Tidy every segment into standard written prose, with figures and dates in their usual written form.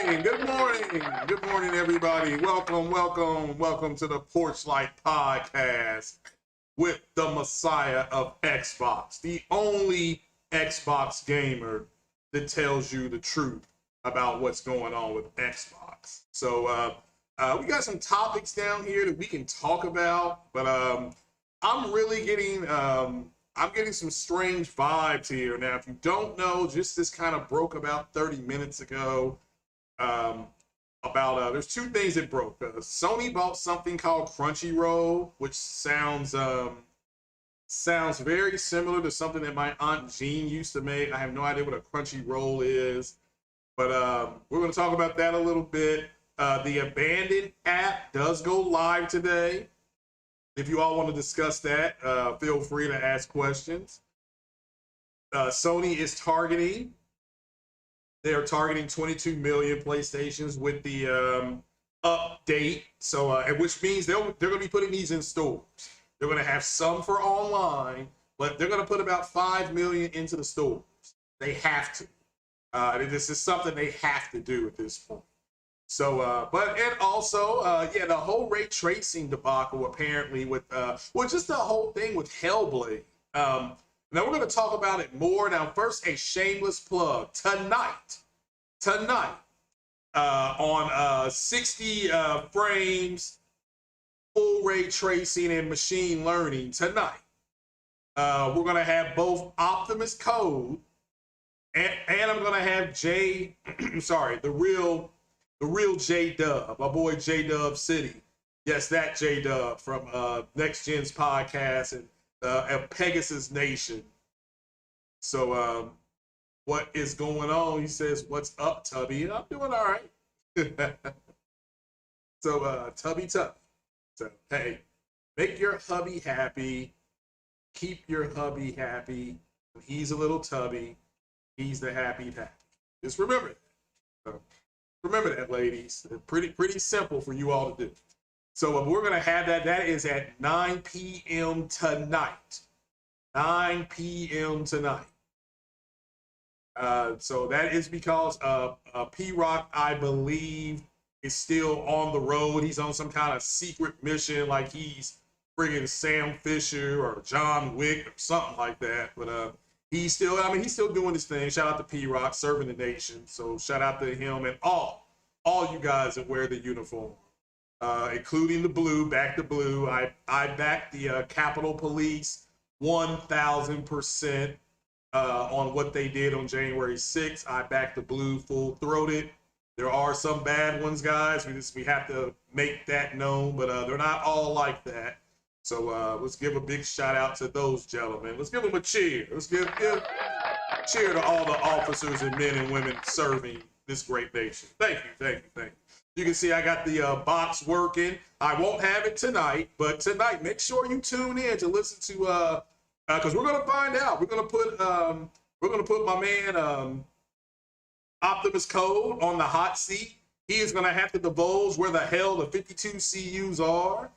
morning. Good morning, everybody. Welcome to the Porch Light Podcast with the Messiah of Xbox, the only Xbox gamer that tells you the truth about what's going on with Xbox. So we got some topics down here that we can talk about, but I'm really getting I'm getting some strange vibes here. Now, if you don't know, just this kind of broke about 30 minutes ago. There's two things that broke. Sony bought something called Crunchyroll, which sounds very similar to something that my Aunt Jean used to make. I have no idea what a Crunchyroll is, but we're going to talk about that a little bit. The Abandoned app does go live today. If you all want to discuss that, feel free to ask questions. Sony is targeting. They are targeting 22 million PlayStations with the update. So, which means they're going to be putting these in stores. They're going to have some for online, but they're going to put about 5 million into the stores. They have to. This is something they have to do at this point. So, the whole ray tracing debacle apparently with, just the whole thing with Hellblade. Now we're going to talk about it more. Now, first, a shameless plug. Tonight, on 60 frames, full ray tracing and machine learning tonight, we're going to have both Optimus Code and I'm going to have the real J-Dub, my boy J-Dub City. Yes, that J-Dub from Next Gen's podcast and Pegasus Nation. So what is going on? He says, "What's up, Tubby?" I'm doing all right. So Tubby. So hey, make your hubby happy. Keep your hubby happy. When he's a little tubby, he's the happy pappy. Just remember that. So, remember that, ladies. Pretty simple for you all to do. So we're going to have that. That is at 9 p.m. tonight. 9 p.m. tonight. So that is because P-Rock, I believe, is still on the road. He's on some kind of secret mission, like he's friggin' Sam Fisher or John Wick or something like that. But he's still doing his thing. Shout out to P-Rock, serving the nation. So shout out to him and all you guys that wear the uniform, including the blue. Back the blue. I back the Capitol Police 1,000%. On what they did on January 6th. I back the blue full-throated. There are some bad ones, guys. We have to make that known, but they're not all like that. So let's give a big shout out to those gentlemen. Let's give them a cheer. Let's give a cheer to all the officers and men and women serving this great nation. Thank you. You can see I got the box working. I won't have it tonight, but tonight, make sure you tune in to listen to because we're gonna find out. We're gonna put my man Optimus Code on the hot seat. He is gonna have to divulge where the hell the 52 CUs are,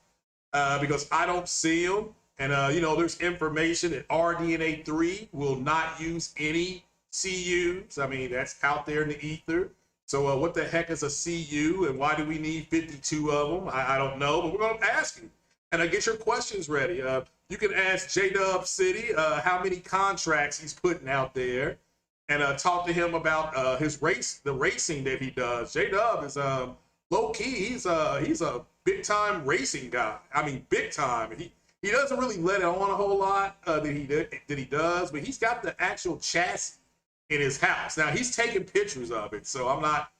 because I don't see them. And there's information that RDNA 3 will not use any CUs. I mean, that's out there in the ether. So what the heck is a CU, and why do we need 52 of them? I don't know, but we're gonna ask you. And get your questions ready. You can ask J-Dub City how many contracts he's putting out there, and talk to him about the racing that he does. J-Dub is low key. He's a big time racing guy. I mean, big time. He doesn't really let it on a whole lot that he does, but he's got the actual chassis in his house. Now he's taking pictures of it, so I'm not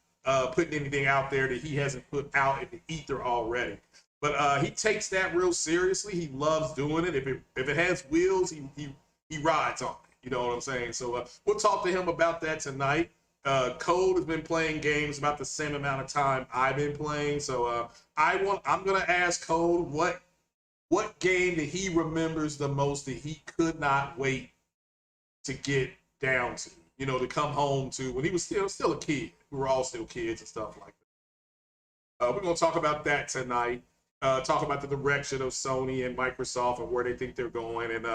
putting anything out there that he hasn't put out in the ether already. But he takes that real seriously. He loves doing it. If it has wheels, he rides on it. You know what I'm saying? So we'll talk to him about that tonight. Code has been playing games about the same amount of time I've been playing. So I'm gonna ask Code what game that he remembers the most that he could not wait to get down to. To come home to when he was still a kid. We were all still kids and stuff like that. We're gonna talk about that tonight. Talk about the direction of Sony and Microsoft and where they think they're going, and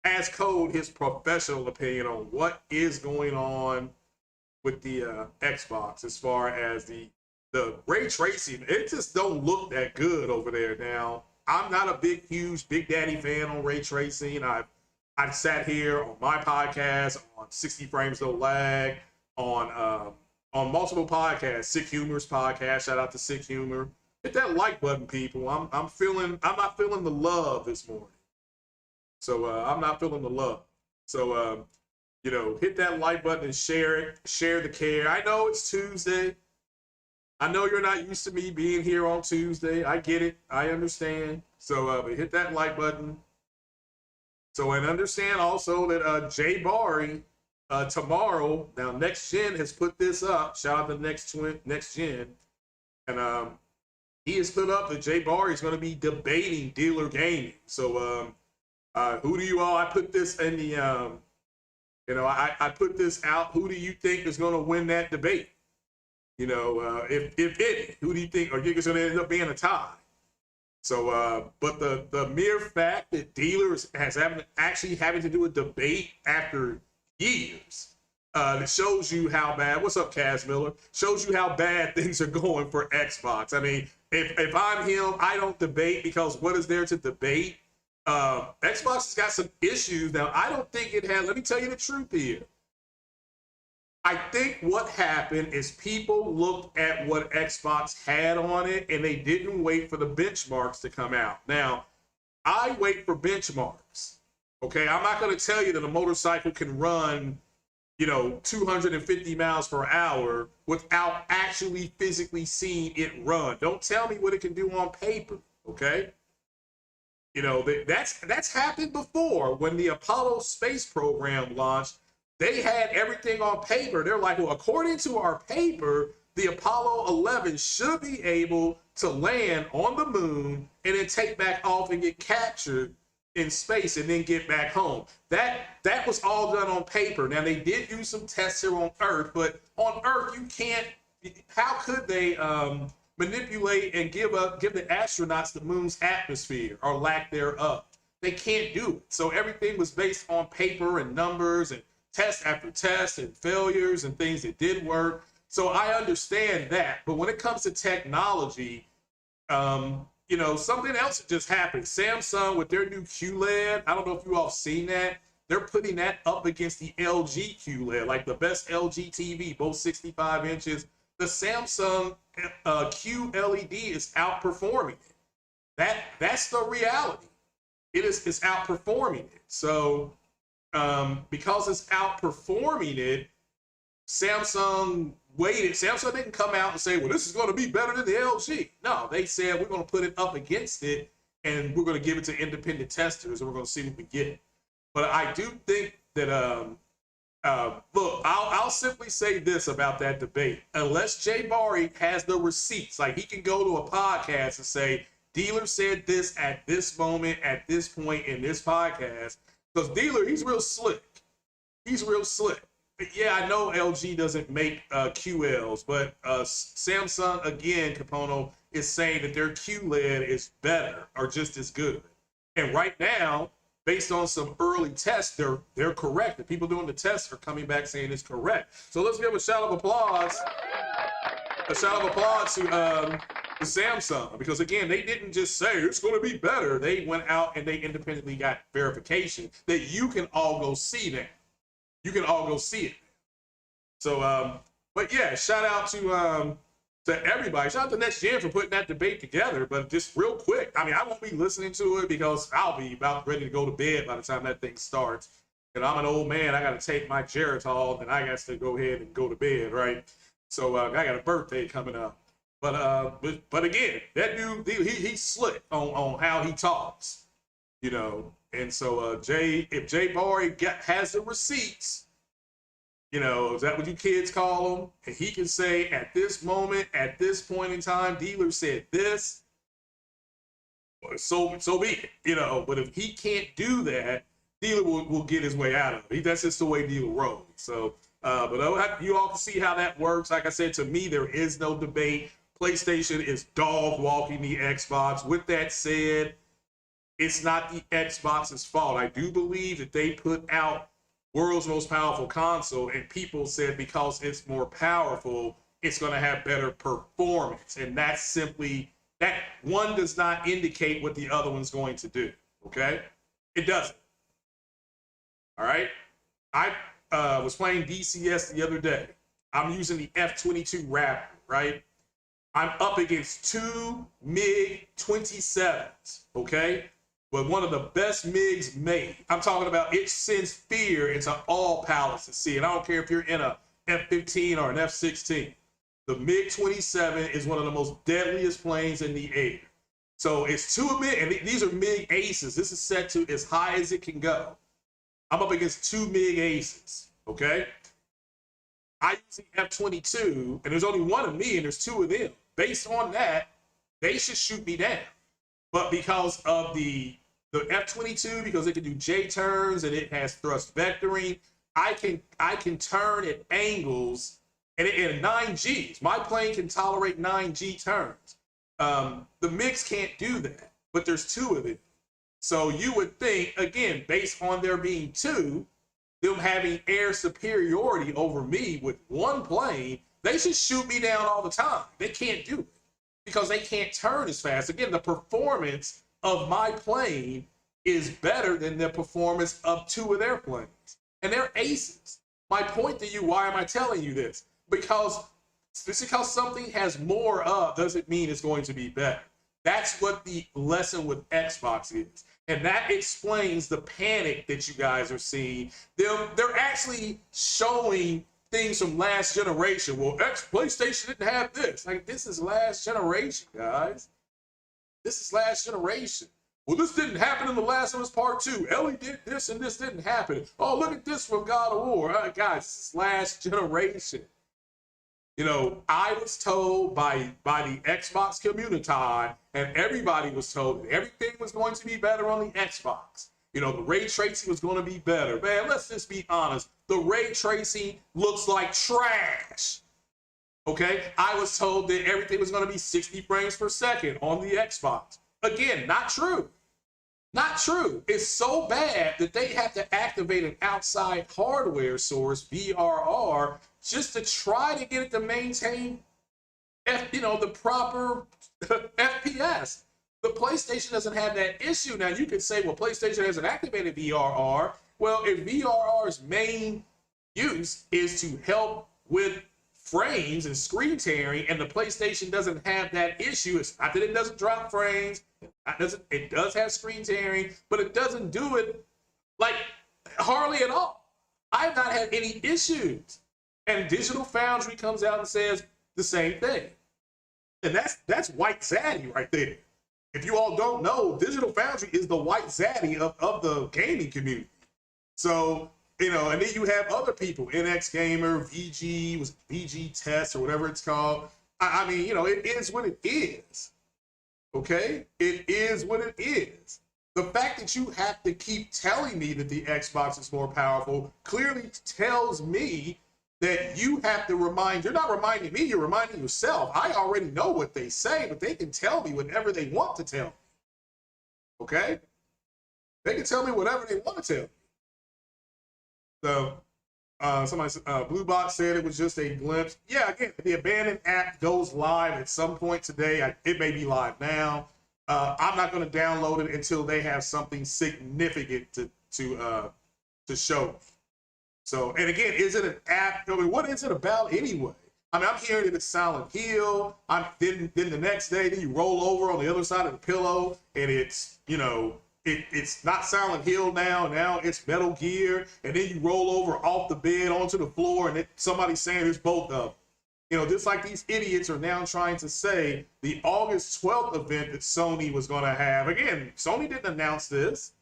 ask Code his professional opinion on what is going on with the Xbox as far as the ray tracing. It just don't look that good over there now. I'm not a huge Big Daddy fan on ray tracing. I've sat here on my podcast on 60 frames no lag on multiple podcasts. Sick Humor's podcast. Shout out to Sick Humor. Hit that like button, people. I'm not feeling the love this morning. So I'm not feeling the love. So hit that like button and share it. Share the care. I know it's Tuesday. I know you're not used to me being here on Tuesday. I get it. I understand. So but hit that like button. So and understand also that Jay Bari tomorrow. Now Next Gen has put this up. Shout out to Next Gen, and he has put up that Jay Bari is going to be debating Dealer Gaming. So who do you all? I put this in the I put this out. Who do you think is going to win that debate? If any, who do you think? Or you think it's going to end up being a tie? So, but the mere fact that Dealers actually having to do a debate after years, it shows you how bad. What's up, Kaz Miller? Shows you how bad things are going for Xbox. I mean, if I'm him, I don't debate because what is there to debate? Xbox has got some issues now. I don't think it had. Let me tell you the truth here. I think what happened is people looked at what Xbox had on it and they didn't wait for the benchmarks to come out. Now, I wait for benchmarks. Okay, I'm not going to tell you that a motorcycle can run, 250 miles per hour without actually physically seeing it run. Don't tell me what it can do on paper. Okay. That's happened before. When the Apollo space program launched, they had everything on paper. They're like, well, according to our paper, the Apollo 11 should be able to land on the moon and then take back off and get captured in space and then get back home. That was all done on paper. Now, they did do some tests here on Earth, but on Earth, you can't, how could they manipulate and give the astronauts the moon's atmosphere or lack thereof? They can't do it. So everything was based on paper and numbers and test after test and failures and things that did work. So I understand that. But when it comes to technology, something else just happened. Samsung with their new QLED, I don't know if you all have seen that. They're putting that up against the LG QLED, like the best LG TV, both 65 inches. The Samsung QLED is outperforming it. That's the reality. It's outperforming it. So because it's outperforming it, Samsung waited. Samsung didn't come out and say, well, this is going to be better than the LG. No, they said, we're going to put it up against it and we're going to give it to independent testers and we're going to see what we get. But I do think that, look, I'll simply say this about that debate. Unless Jay Bari has the receipts, like he can go to a podcast and say, Dealer said this at this moment, at this point in this podcast. Because Dealer, he's real slick. He's real slick. Yeah, I know LG doesn't make QLs, but Samsung, again, Capono, is saying that their QLED is better or just as good. And right now, based on some early tests, they're correct. The people doing the tests are coming back saying it's correct. So let's give a shout of applause. A shout of applause to Samsung, because again, they didn't just say it's going to be better. They went out and they independently got verification that you can all go see that. You can all go see it. So, but yeah, shout out to everybody. Shout out to Next Gen for putting that debate together. But just real quick, I mean, I won't be listening to it because I'll be about ready to go to bed by the time that thing starts. And I'm an old man. I got to take my Geritol and I got to go ahead and go to bed, right? So I got a birthday coming up. But again, that dude, he's slick on how he talks, And so if Jay Bari has the receipts, is that what you kids call them? And he can say at this moment, at this point in time, Dealer said this. So be it, But if he can't do that, Dealer will get his way out of it. That's just the way Dealer rolls. So, but you all can see how that works. Like I said, to me, there is no debate. PlayStation is dog walking the Xbox. With that said, it's not the Xbox's fault. I do believe that they put out world's most powerful console, and people said because it's more powerful, it's going to have better performance. And that's simply that one does not indicate what the other one's going to do. Okay, it doesn't. All right. I was playing DCS the other day. I'm using the F-22 Raptor, right? I'm up against two MiG-27s, okay? But one of the best MiGs made. I'm talking about it sends fear into all pilots to see it. I don't care if you're in a F-15 or an F-16. The MiG-27 is one of the most deadliest planes in the air. So it's two of MiG, and these are MiG aces. This is set to as high as it can go. I'm up against two MiG aces, okay? I use the F-22, and there's only one of me, and there's two of them. Based on that, they should shoot me down. But because of the F-22, because it can do J-turns and it has thrust vectoring, I can turn at angles and at 9 Gs. My plane can tolerate 9 G turns. The MiGs can't do that, but there's two of them. So you would think, again, based on there being two, them having air superiority over me with one plane, they should shoot me down all the time. They can't do it because they can't turn as fast. Again, the performance of my plane is better than the performance of two of their planes. And they're aces. My point to you, why am I telling you this? Because just because something has more of doesn't mean it's going to be better. That's what the lesson with Xbox is. And that explains the panic that you guys are seeing. They're actually showing things from last generation. Well, PlayStation didn't have this. Like, this is last generation, guys. This is last generation. Well, this didn't happen in The Last of Us Part 2. Ellie did this and this didn't happen. Oh, look at this from God of War. Guys, this is last generation. You know, I was told by the Xbox community, and everybody was told that everything was going to be better on the Xbox. You know, the ray tracing was going to be better. Man, let's just be honest. The ray tracing looks like trash. Okay? I was told that everything was going to be 60 frames per second on the Xbox. Again, not true. Not true. It's so bad that they have to activate an outside hardware source, VRR, just to try to get it to maintain, the proper FPS. The PlayStation doesn't have that issue. Now, you could say, well, PlayStation hasn't activated VRR. Well, if VRR's main use is to help with frames and screen tearing, and the PlayStation doesn't have that issue, it's not that it doesn't drop frames, it does have screen tearing, but it doesn't do it like hardly at all. I've not had any issues. And Digital Foundry comes out and says the same thing. And that's white zaddy right there. If you all don't know, Digital Foundry is the white zaddy of the gaming community. So, and then you have other people, NX Gamer, VG Test, or whatever it's called. I mean, it is what it is. Okay? It is what it is. The fact that you have to keep telling me that the Xbox is more powerful clearly tells me that you have to you're not reminding me, you're reminding yourself. I already know what they say, but they can tell me whatever they want to tell me. Okay? They can tell me whatever they want to tell me. So, somebody said, Bluebot said it was just a glimpse. Yeah, again, the abandoned app goes live at some point today. It may be live now. I'm not going to download it until they have something significant to show me. So, and again, is it an app? I mean, what is it about anyway? I mean, I'm hearing that it's Silent Hill. Then the next day, then you roll over on the other side of the pillow, and it's, it's not Silent Hill now. Now it's Metal Gear, and then you roll over off the bed onto the floor, and somebody's saying it's both of them. Just like these idiots are now trying to say the August 12th event that Sony was going to have. Again, Sony didn't announce this.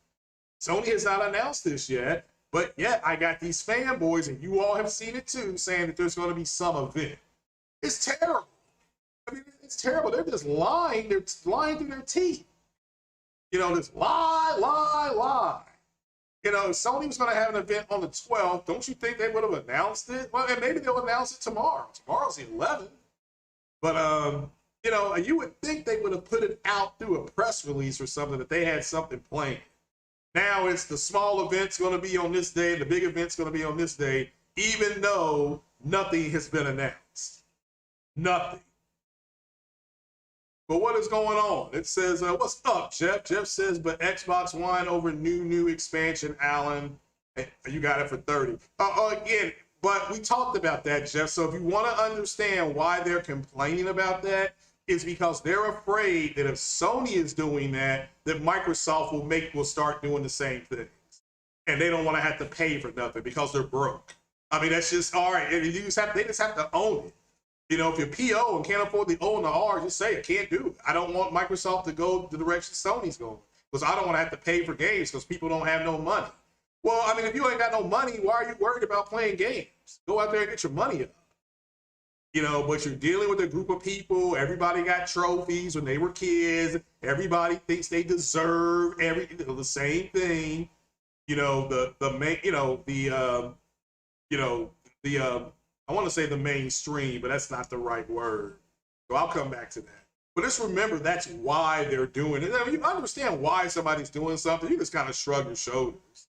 Sony has not announced this yet. But yet, I got these fanboys, and you all have seen it too, saying that there's going to be some event. It's terrible. I mean, it's terrible. They're just lying. They're lying through their teeth. Just lie. If Sony was going to have an event on the 12th, don't you think they would have announced it? Well, and maybe they'll announce it tomorrow. Tomorrow's the 11th. But, you would think they would have put it out through a press release or something, that they had something planned. Now it's the small event's going to be on this day, the big event's going to be on this day, even though nothing has been announced. Nothing. But what is going on? It says, what's up, Jeff? Jeff says, but Xbox One over new expansion, Alan. You got it for 30. Again, but we talked about that, Jeff. So if you want to understand why they're complaining about that, it's because they're afraid that if Sony is doing that, that Microsoft will start doing the same things. And they don't want to have to pay for nothing because they're broke. I mean, that's just all right. And they just have to own it. You know, if you're PO and can't afford the O and the R, just say it. Can't do it. I don't want Microsoft to go the direction Sony's going, because I don't want to have to pay for games because people don't have no money. Well, I mean, if you ain't got no money, why are you worried about playing games? Go out there and get your money up. You know, but you're dealing with a group of people. Everybody got trophies when they were kids. Everybody thinks they deserve the same thing. You know, I want to say the mainstream, but that's not the right word. So I'll come back to that. But just remember, that's why they're doing it. I mean, you understand why somebody's doing something. You just kind of shrug your shoulders.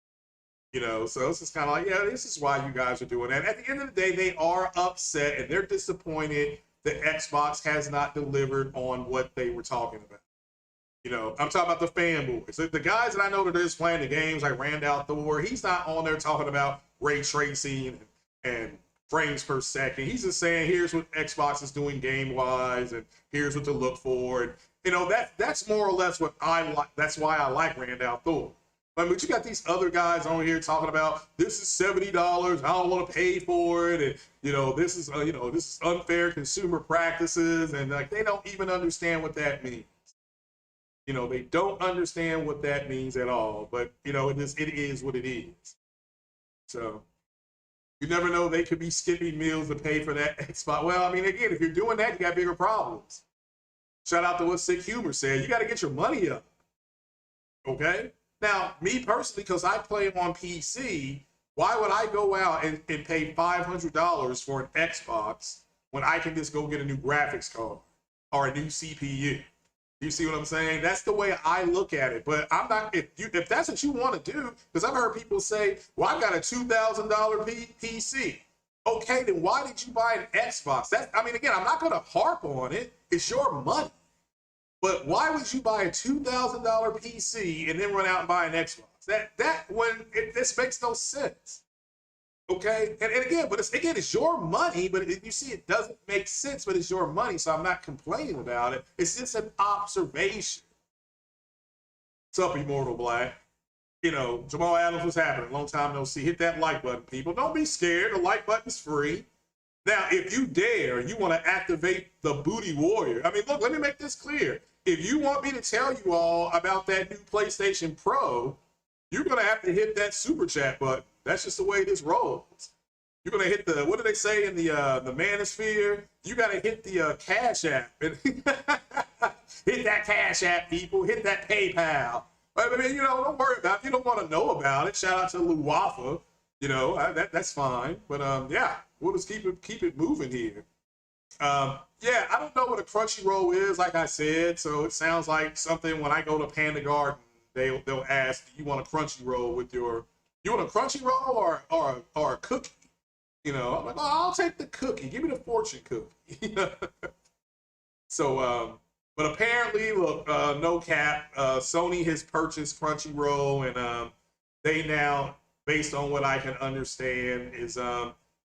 You know, so it's just kind of like, yeah, this is why you guys are doing that. At the end of the day, they are upset and they're disappointed that Xbox has not delivered on what they were talking about. You know, I'm talking about the fanboys. The guys that I know that are just playing the games, like Randall Thor, he's not on there talking about ray tracing and frames per second. He's just saying, here's what Xbox is doing game-wise, and here's what to look for. And, you know, that's more or less what I like. That's why I like Randall Thor. But you got these other guys on here talking about this is $70. I don't want to pay for it, and this is this is unfair consumer practices, and like they don't even understand what that means. You know, they don't understand what that means at all. But it is what it is. So you never know, they could be skipping meals to pay for that Xbox. Well, I mean, again, if you're doing that, you got bigger problems. Shout out to what Sick Humor said. You got to get your money up. Okay. Now, me personally, because I play on PC, why would I go out and pay $500 for an Xbox when I can just go get a new graphics card or a new CPU? You see what I'm saying? That's the way I look at it. But I'm not, if that's what you want to do, because I've heard people say, well, I've got a $2,000 PC. Okay, then why did you buy an Xbox? I mean, again, I'm not going to harp on it. It's your money. But why would you buy a $2,000 PC and then run out and buy an Xbox? This makes no sense. Okay, and again, but it's your money. But you see, it doesn't make sense. But it's your money, so I'm not complaining about it. It's just an observation. What's up, Immortal Black? Jamal Adams, what's happening? Long time no see. Hit that like button, people. Don't be scared. The like button's free. Now, if you dare, you want to activate the Booty Warrior. I mean, look, let me make this clear. If you want me to tell you all about that new PlayStation Pro, you're going to have to hit that super chat button. That's just the way this rolls. You're going to hit the, what do they say in the manosphere? You got to hit the Cash App. Hit that Cash App, people. Hit that PayPal. I mean, don't worry about it. You don't want to know about it. Shout out to Luwafa. That's fine. But, yeah, we'll just keep it moving here. Yeah, I don't know what a Crunchyroll is, like I said. So it sounds like something when I go to Panda Garden, they'll ask, do you want a Crunchyroll with you want a Crunchyroll or a cookie? I'm like, oh, I'll take the cookie. Give me the fortune cookie. So, but apparently, look, no cap, Sony has purchased Crunchyroll, and they now, based on what I can understand, is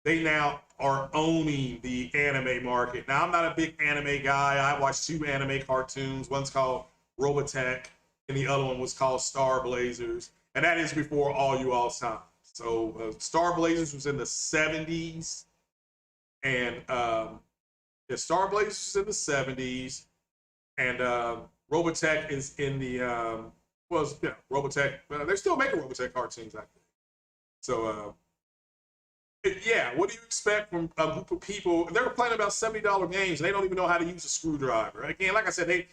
they now are owning the anime market. Now, I'm not a big anime guy. I watched 2 anime cartoons. One's called Robotech, and the other one was called Star Blazers. And that is before all you all's time. So Star Blazers was in the 70s. And Star Blazers was in the 70s. And Robotech is in the, Robotech. They're still making Robotech cartoons, I think. So, yeah, what do you expect from a group of people? They're playing about $70 games, and they don't even know how to use a screwdriver. Again, like I said,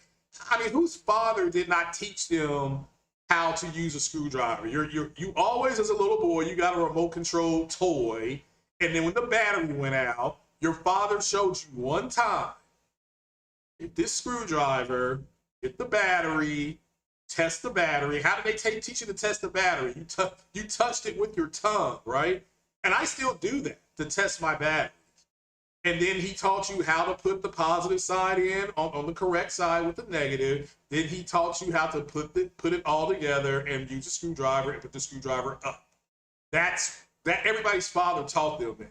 whose father did not teach them how to use a screwdriver? You always, as a little boy, you got a remote control toy, and then when the battery went out, your father showed you one time, hit this screwdriver, hit the battery, test the battery. How did they teach you to test the battery? You touched it with your tongue, right? And I still do that to test my batteries. And then he taught you how to put the positive side in on the correct side with the negative. Then he taught you how to put it all together and use a screwdriver and put the screwdriver up. That everybody's father taught them that.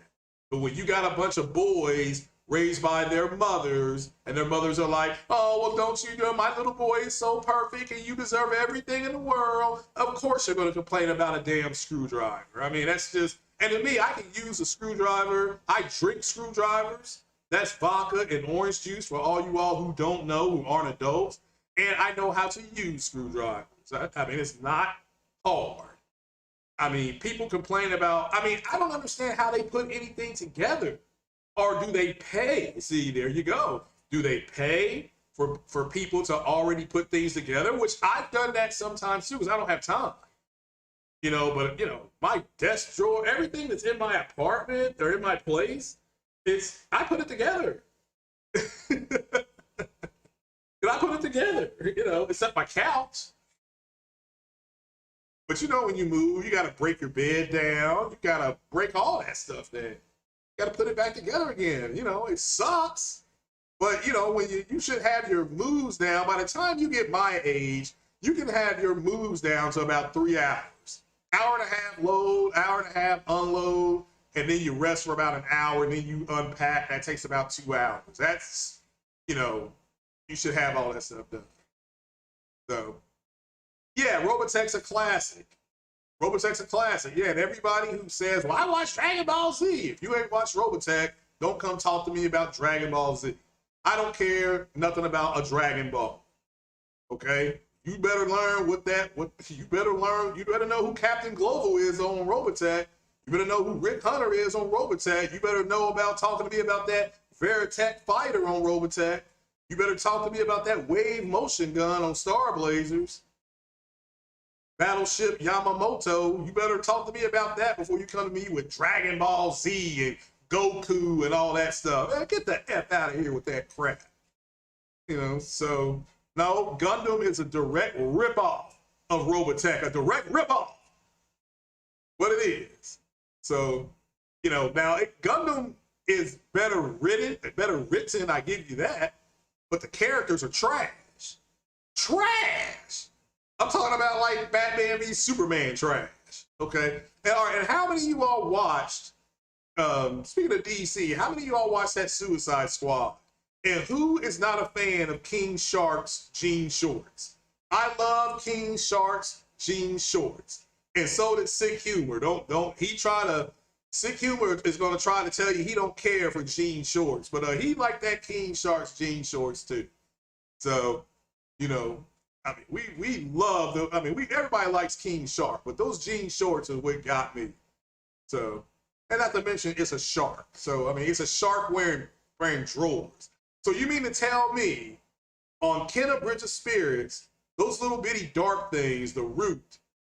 But when you got a bunch of boys raised by their mothers, and their mothers are like, oh, well, don't you know, my little boy is so perfect and you deserve everything in the world. Of course you're going to complain about a damn screwdriver. I mean, that's just, and to me, I can use a screwdriver. I drink screwdrivers. That's vodka and orange juice for all you all who don't know, who aren't adults. And I know how to use screwdrivers. I mean, it's not hard. I mean, people complain about, I mean, I don't understand how they put anything together. Or do they pay? See, there you go. Do they pay for people to already put things together? Which I've done that sometimes too, because I don't have time. You know, but you know, my desk drawer, everything that's in my apartment or in my place, I put it together. And I put it together, you know, except my couch. But you know, when you move, you gotta break your bed down, you gotta break all that stuff down. Got to put it back together again. You know, it sucks. But, you know, when you should have your moves down. By the time you get my age, you can have your moves down to about 3 hours. Hour and a half load, hour and a half unload, and then you rest for about an hour, and then you unpack. That takes about 2 hours. That's, you know, you should have all that stuff done. So, yeah, Robotech's a classic. Robotech's a classic, yeah, and everybody who says, well, I watched Dragon Ball Z. If you ain't watched Robotech, don't come talk to me about Dragon Ball Z. I don't care nothing about a Dragon Ball, okay? You better learn you better know who Captain Glovo is on Robotech. You better know who Rick Hunter is on Robotech. You better know about talking to me about that Veritech fighter on Robotech. You better talk to me about that wave motion gun on Star Blazers. Battleship Yamamoto, you better talk to me about that before you come to me with Dragon Ball Z and Goku and all that stuff. Man, get the F out of here with that crap. You know, so, no, Gundam is a direct ripoff of Robotech, a direct ripoff. What it is. So, you know, now Gundam is better written, I give you that, but the characters are trash. Trash! I'm talking about like Batman v Superman trash, okay? And, all right, and how many of you all watched, speaking of DC, how many of you all watched that Suicide Squad? And who is not a fan of King Shark's jean shorts? I love King Shark's jean shorts. And so did Sick Humor. Sick Humor is gonna try to tell you he don't care for jean shorts, but he liked that King Shark's jean shorts too. So, you know, I mean, we love everybody likes King Shark, but those jean shorts is what got me. So, and not to mention it's a shark. So, I mean, it's a shark wearing drawers. So you mean to tell me on Kenna Bridge of Spirits, those little bitty dark things, the root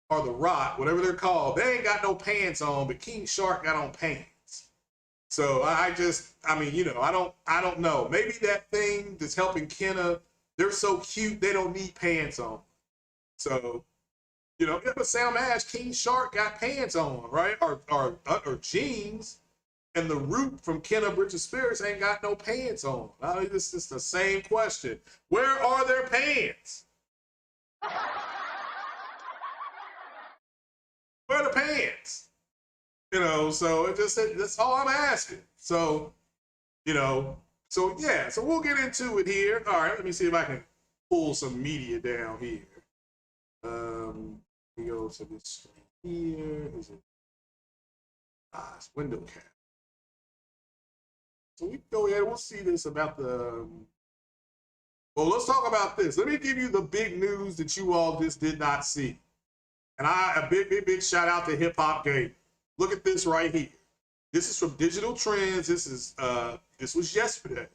or the rot, whatever they're called, they ain't got no pants on, but King Shark got on pants. So I mean, you know, I don't know. Maybe that thing that's helping Kenna, they're so cute, they don't need pants on. So, you know, but Sound Mash, King Shark got pants on, right? Or jeans. And the root from Kenna Bridge of Spirits ain't got no pants on. This is the same question. Where are their pants? Where are the pants? You know, so that's all I'm asking. So, you know, so yeah, so we'll get into it here. All right, let me see if I can pull some media down here. Let me go to this screen here. Is it? It's window cap. So we can go ahead, we'll see this about the, well, let's talk about this. Let me give you the big news that you all just did not see. And a big shout out to Hip Hop Game. Look at this right here. This is from Digital Trends. This was yesterday.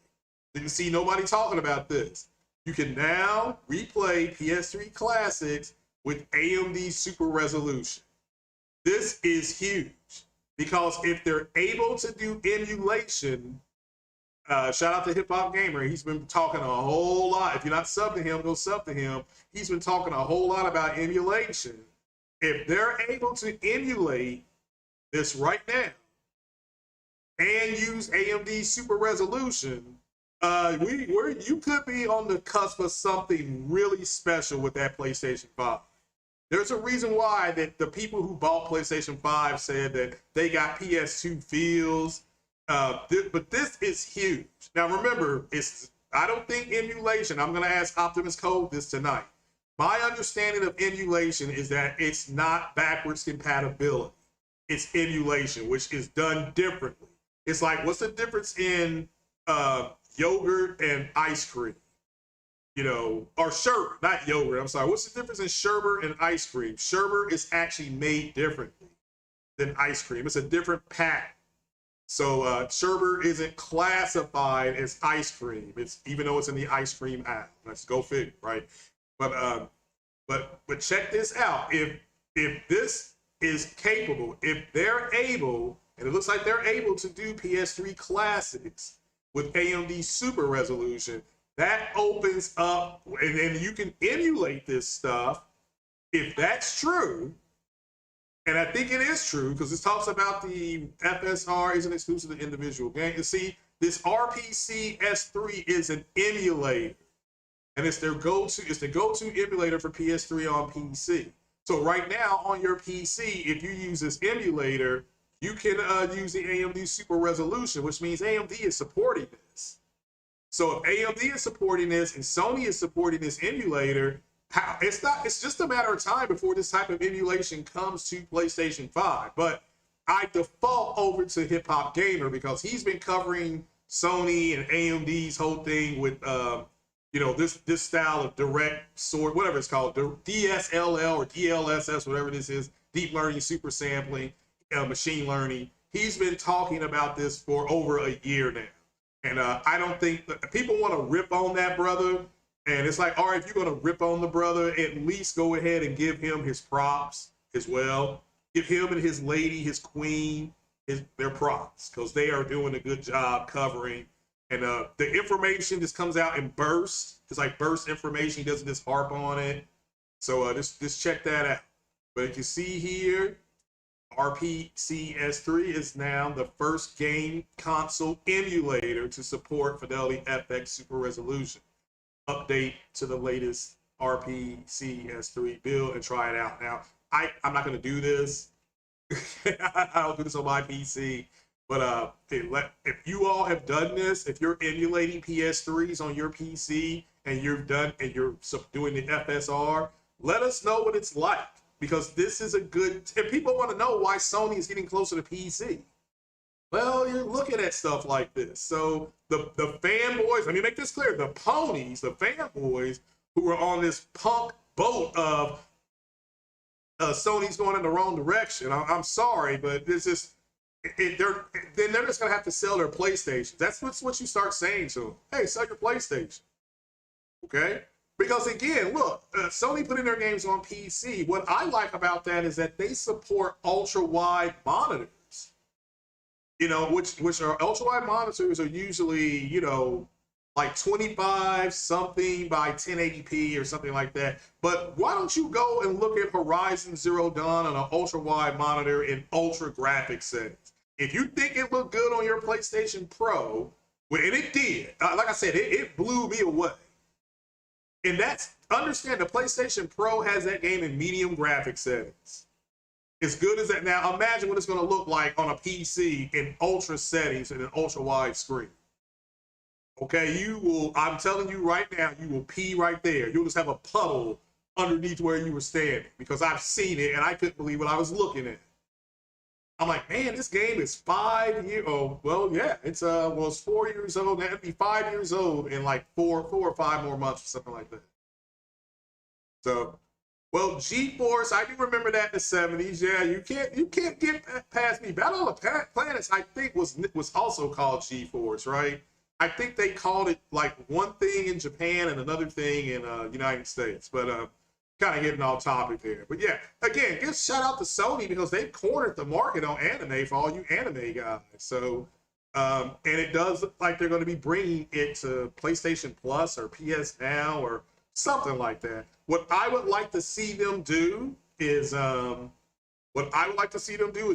Didn't see nobody talking about this. You can now replay PS3 classics with AMD Super Resolution. This is huge because if they're able to do emulation Shout out to Hip Hop Gamer. He's been talking a whole lot. If you're not sub to him, go sub to him. He's been talking a whole lot about emulation. If they're able to emulate this right now and use AMD Super Resolution, you could be on the cusp of something really special with that PlayStation 5. There's a reason why that the people who bought PlayStation 5 said that they got PS2 feels. But this is huge. Now remember, I don't think emulation, I'm going to ask Optimus Code this tonight. My understanding of emulation is that it's not backwards compatibility. It's emulation, which is done differently. It's like, what's the difference in yogurt and ice cream? You know, or sherbet, not yogurt. I'm sorry. What's the difference in sherbet and ice cream? Sherbet is actually made differently than ice cream. It's a different pattern. So sherbet isn't classified as ice cream. It's even though it's in the ice cream aisle. Let's go figure, right? But check this out. If this is capable, if they're able, and it looks like they're able to do PS3 classics with AMD Super Resolution, that opens up, and then you can emulate this stuff. If that's true, and I think it is true, because it talks about the FSR isn't exclusive to individual games. You see, this RPC S3 is an emulator, and it's the go-to emulator for PS3 on PC. So right now on your PC, if you use this emulator, you can use the AMD Super Resolution, which means AMD is supporting this. So if AMD is supporting this and Sony is supporting this emulator, it's just a matter of time before this type of emulation comes to PlayStation 5. But I default over to Hip Hop Gamer because he's been covering Sony and AMD's whole thing with this style of direct sort, whatever it's called, DSLL or DLSS, whatever this is, deep learning, super sampling, machine learning. He's been talking about this for over a year now. And I don't think people want to rip on that brother. And it's like, all right, if you're going to rip on the brother, at least go ahead and give him his props as well. Give him and his lady, his queen, their props, because they are doing a good job covering. And the information just comes out in bursts. It's like burst information. He doesn't just harp on it. So just check that out. But if you see here, RPC S3 is now the first game console emulator to support Fidelity FX Super Resolution. Update to the latest RPC S3 build and try it out. Now, I'm not going to do this. I don't do this on my PC. But if you all have done this, if you're emulating PS3s on your PC and you're doing the FSR, let us know what it's like. Because this is a good, and people want to know why Sony is getting closer to PC. Well, you're looking at stuff like this. So the fanboys, let me make this clear, the ponies, the fanboys who are on this punk boat of Sony's going in the wrong direction. I'm sorry, but this is, they're just going to have to sell their PlayStations. That's what you start saying to them. Hey, sell your PlayStation. Okay? Because again, look, Sony putting their games on PC. What I like about that is that they support ultra-wide monitors. You know, which are ultra-wide monitors are usually, like 25 something by 1080p or something like that. But why don't you go and look at Horizon Zero Dawn on an ultra-wide monitor in ultra graphic settings? If you think it looked good on your PlayStation Pro, and it did, like I said, it blew me away. And understand the PlayStation Pro has that game in medium graphic settings. As good as that. Now, imagine what it's going to look like on a PC in ultra settings and an ultra wide screen. Okay, I'm telling you right now, you will pee right there. You'll just have a puddle underneath where you were standing because I've seen it and I couldn't believe what I was looking at. I'm like, man, this game is 5 years old. Well, yeah, it's 4 years old. That'd be 5 years old in like four or 5 more months or something like that. So, well, GeForce, I do remember that in the 70s. Yeah, you can't get past me. Battle of the Planets, I think, was also called GeForce, right? I think they called it like one thing in Japan and another thing in United States. But kind of getting off topic there. But yeah, again, give shout out to Sony because they've cornered the market on anime for all you anime guys. So And it does look like they're going to be bringing it to PlayStation Plus or PS Now or something like that. What I would like to see them do is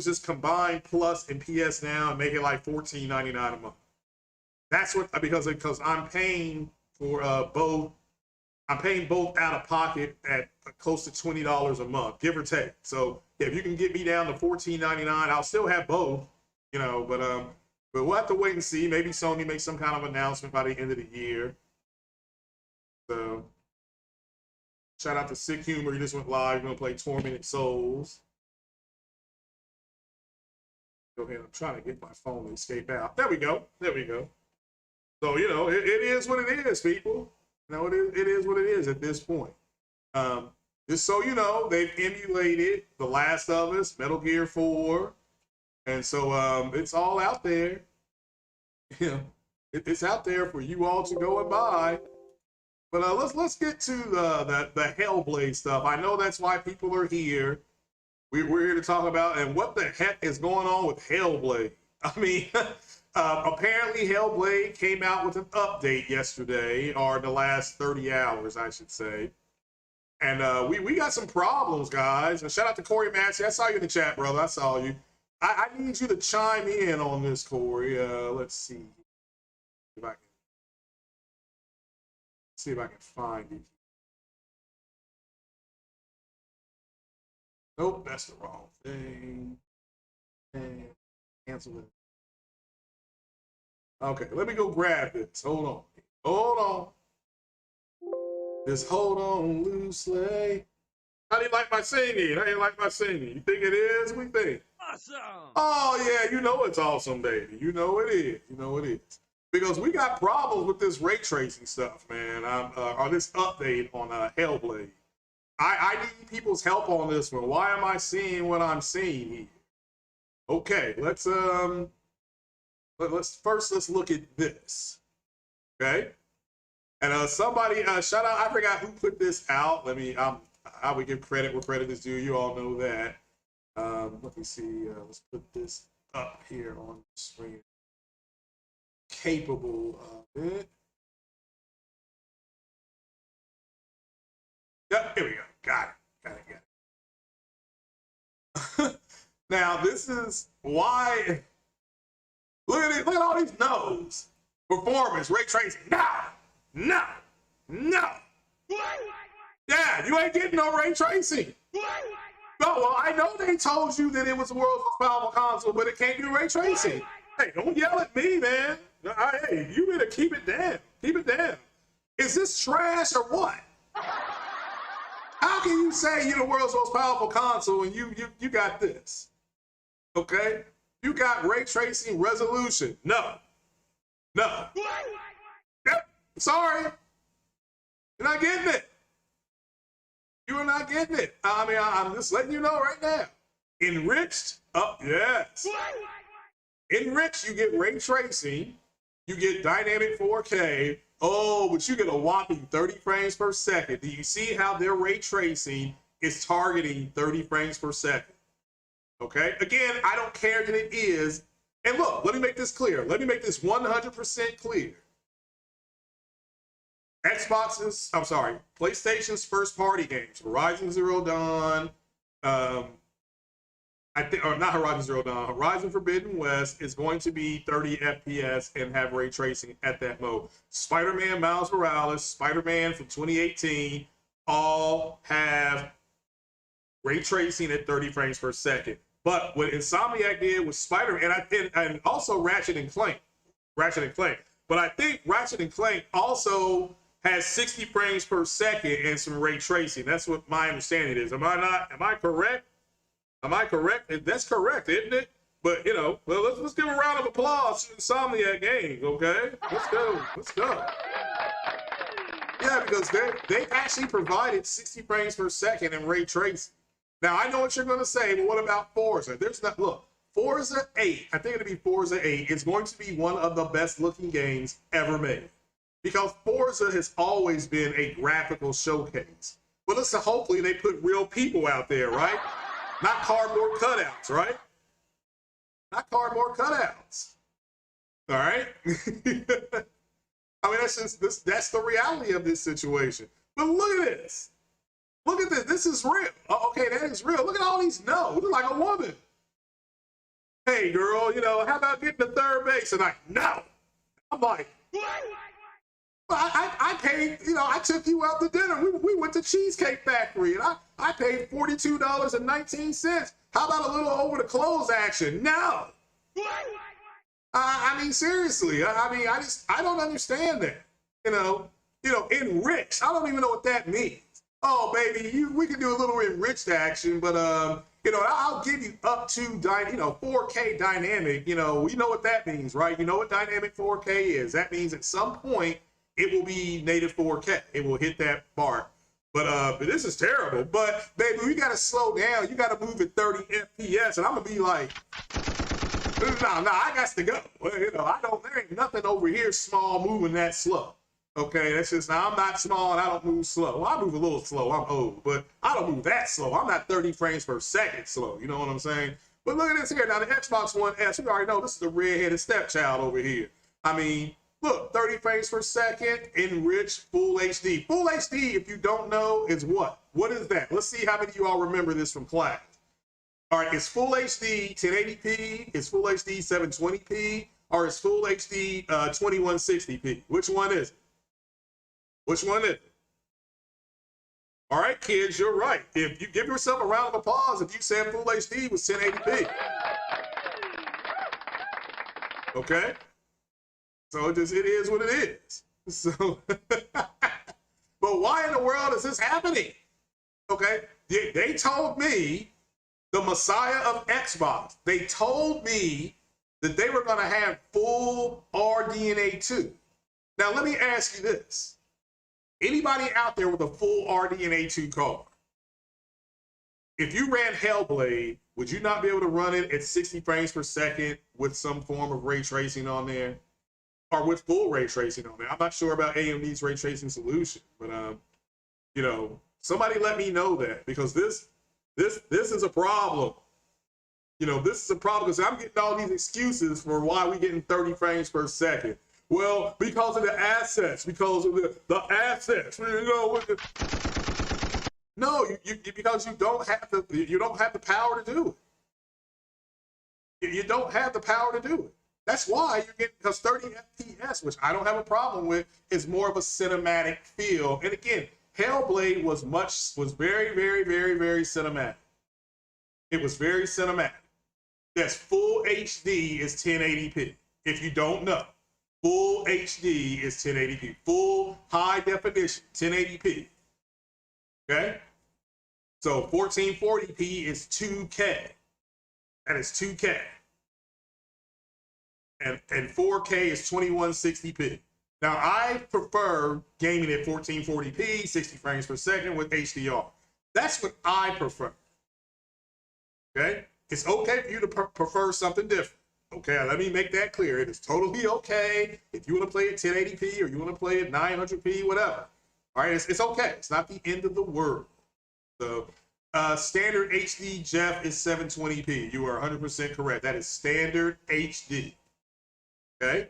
just combine Plus and PS Now and make it like $14.99 a month. That's what, because I'm paying for both. I'm paying both out of pocket at close to $20 a month, give or take. So if you can get me down to $14.99, I'll still have both, but we'll have to wait and see. Maybe Sony makes some kind of announcement by the end of the year. So shout out to Sick Humor. He just went live. We're gonna play Tormented Souls. Go ahead. I'm trying to get my phone to escape out. There we go. There we go. So it is what it is, people. It is what it is at this point. Just so you know, they've emulated The Last of Us, Metal Gear 4, and so it's all out there. It's out there for you all to go and buy. But let's get to the Hellblade stuff. I know that's why people are here. We're here to talk about, and what the heck is going on with Hellblade? I mean, apparently Hellblade came out with an update yesterday, or in the last 30 hours, I should say. And we got some problems, guys. And shout out to Corey Massey. I saw you in the chat, brother. I saw you. I need you to chime in on this, Corey. Let's see if I can find it. Nope, that's the wrong thing. And cancel it. Okay, let me go grab this. Hold on. Hold on. Just hold on loosely. How do you like my singing? How do you like my singing? You think it is? We think. Awesome. Oh, yeah, it's awesome, baby. You know it is. You know it is. Because we got problems with this ray tracing stuff, man, or this update on Hellblade. I need people's help on this one. Why am I seeing what I'm seeing here? Okay, let's let's look at this. Okay, and somebody shout out. I forgot who put this out. I would give credit where credit is due. You all know that. Let me see. Let's put this up here on the screen. Capable of it. Yep, here we go. Got it. Now, this is why. Look at it. Look at all these no's. Performance, ray tracing. No. Yeah, you ain't getting no ray tracing. No, well, I know they told you that it was the world's most powerful console, but it can't do ray tracing. Hey, don't yell at me, man. Hey, you better keep it down. Keep it down. Is this trash or what? How can you say you're the world's most powerful console and you got this? Okay? You got ray tracing resolution. No. Yep. Sorry. You're not getting it. You are not getting it. I mean, I'm just letting you know right now. Enriched? Yes. Enriched, you get ray tracing. You get dynamic 4K. Oh, but you get a whopping 30 frames per second. Do you see how their ray tracing is targeting 30 frames per second? Okay? Again, I don't care that it is. And look, let me make this clear. Let me make this 100% clear. PlayStation's first-party games, Horizon Zero Dawn, not Horizon Zero Dawn, Horizon Forbidden West is going to be 30 FPS and have ray tracing at that mode. Spider-Man Miles Morales, Spider-Man from 2018, all have ray tracing at 30 frames per second. But what Insomniac did with Spider-Man, and also Ratchet and Clank. But I think Ratchet and Clank also has 60 frames per second and some ray tracing. That's what my understanding is. Am I correct? Am I correct? That's correct, isn't it? But, well, let's give a round of applause to Insomniac Games, okay? Let's go. Yeah, because they actually provided 60 frames per second in ray tracing. Now, I know what you're going to say, but what about Forza? Look, Forza 8, I think it'll be Forza 8, is going to be one of the best looking games ever made. Because Forza has always been a graphical showcase. But listen, hopefully they put real people out there, right? Not cardboard cutouts, right? Not cardboard cutouts. All right. I mean, that's just this. That's the reality of this situation. But look at this. Look at this. This is real. Oh, okay, that is real. Look at all these no. Look like a woman. Hey, girl, you know, how about getting to third base? And no. I'm like, I paid, you know, I took you out to dinner. We went to Cheesecake Factory and I paid $42.19. How about a little over the clothes action? No. I mean, seriously, I don't understand that. Enriched. I don't even know what that means. Oh, baby, we can do a little enriched action, but I'll give you up to 4K dynamic. You know what that means, right? You know what dynamic 4K is? That means at some point it will be native 4K. It will hit that mark. But this is terrible. But baby, we gotta slow down. You gotta move at 30 FPS, and I'm gonna be like, no, I got to go. Well, there ain't nothing over here small moving that slow. Okay, that's just, now I'm not small and I don't move slow. Well, I move a little slow, I'm old, but I don't move that slow. I'm not 30 frames per second slow, you know what I'm saying? But look at this here, now the Xbox One S, we already know this is the redheaded stepchild over here. I mean, look, 30 frames per second, enriched, full HD. Full HD, if you don't know, is what? What is that? Let's see how many of you all remember this from class. All right, it's full HD 1080p, it's full HD 720p, or it's full HD 2160p. Which one is it? Which one is it? All right, kids, you're right. If you give yourself a round of applause if you said full HD was 1080p. Okay? So it is what it is. So, but why in the world is this happening? Okay? They told me, the Messiah of Xbox, they told me that they were going to have full RDNA 2. Now, let me ask you this. Anybody out there with a full RDNA 2 card, if you ran Hellblade, would you not be able to run it at 60 frames per second with some form of ray tracing on there? Or with full ray tracing on there? I'm not sure about AMD's ray tracing solution, but somebody let me know that, because this is a problem. This is a problem because I'm getting all these excuses for why we're getting 30 frames per second. Well, because of the assets, because of the assets. No, because you don't have the power to do it. You don't have the power to do it. That's why you're getting, because 30 FPS, which I don't have a problem with, is more of a cinematic feel. And again, Hellblade was very, very, very, very cinematic. It was very cinematic. Yes, full HD is 1080p. If you don't know, full HD is 1080p. Full high definition, 1080p. Okay? So 1440p is 2K. That is 2K. And 4K is 2160p. Now, I prefer gaming at 1440p, 60 frames per second with HDR. That's what I prefer. Okay? It's okay for you to prefer something different. Okay, let me make that clear. It is totally okay if you want to play at 1080p or you want to play at 900p, whatever. All right, it's okay. It's not the end of the world. So, standard HD, Jeff, is 720p. You are 100% correct. That is standard HD. Okay?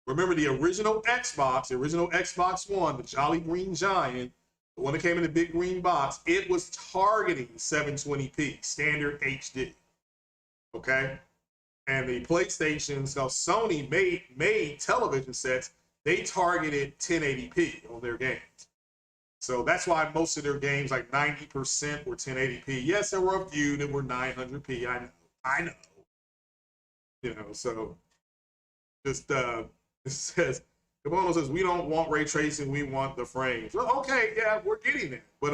Remember the original Xbox One, the Jolly Green Giant, the one that came in the big green box, it was targeting 720p, standard HD. Okay? And the PlayStation, so Sony made television sets, they targeted 1080p on their games. So that's why most of their games, like 90% were 1080p. Yes, there were a few that were 900p. I know. So just it says, Kabono says, we don't want ray tracing, we want the frames. Well, okay, yeah, we're getting there. But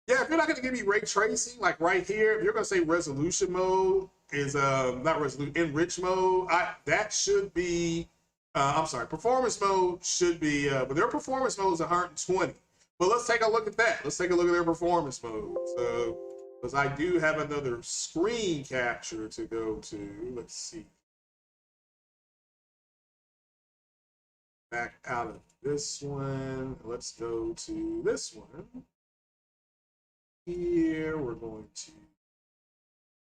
yeah, if you're not gonna give me ray tracing, like right here, if you're gonna say resolution mode is not resolution, enrich mode, that should be I'm sorry, performance mode should be but their performance mode is 120. But let's take a look at that. Let's take a look at their performance mode. So because I do have another screen capture to go to. Let's see. Back out of this one. Let's go to this one. Here we're going to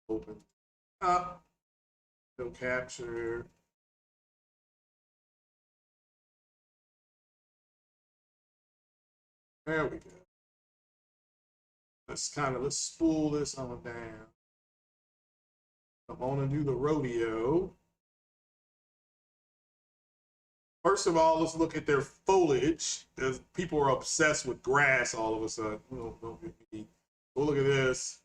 open up. No capture. There we go. Let's spool this on down. I'm on to do the rodeo. First of all, let's look at their foliage. Because people are obsessed with grass all of a sudden. Don't get me. We'll look at this.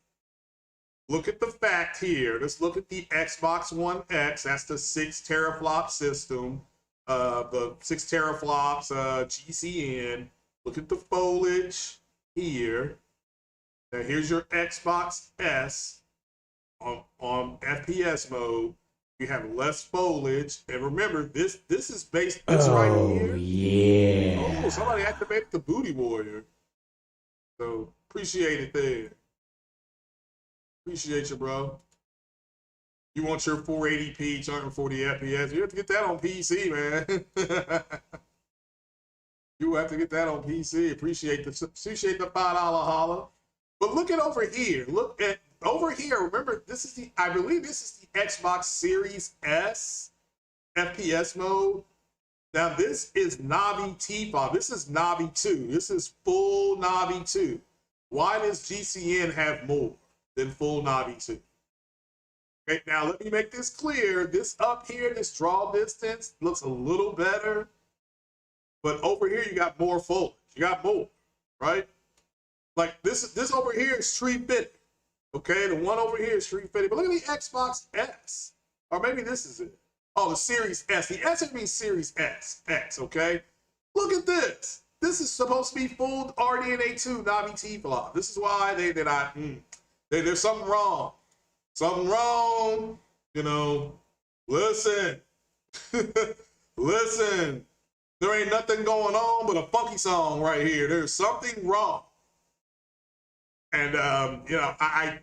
Look at the fact here. Let's look at the Xbox One X. That's the 6 teraflop system. The 6 teraflops GCN. Look at the foliage here. Now here's your Xbox S on FPS mode. You have less foliage, and remember this is based this right here. Yeah. Oh, somebody activated the Booty Warrior. So appreciate it there. Appreciate you, bro. You want your 480p, 240 FPS? You have to get that on PC, man. You have to get that on PC. Appreciate the $5 holla. But look at over here. Look at over here. Remember, this is the I believe this is the Xbox Series S FPS mode. Now this is Navi T5. This is Navi 2. This is full Navi 2. Why does GCN have more than full Navi 2? Okay, now let me make this clear. This up here, this draw distance looks a little better. But over here, you got more foliage. You got more, right? Like this over here is 350. Okay, the one over here is 350. But look at the Xbox S. Or maybe this is it. Oh, the Series S. The S means Series X, okay? Look at this. This is supposed to be full RDNA 2 Navi T-flop. This is why there's something wrong. Something wrong. You know, listen. Listen. There ain't nothing going on but a funky song right here. There's something wrong. And, you know, I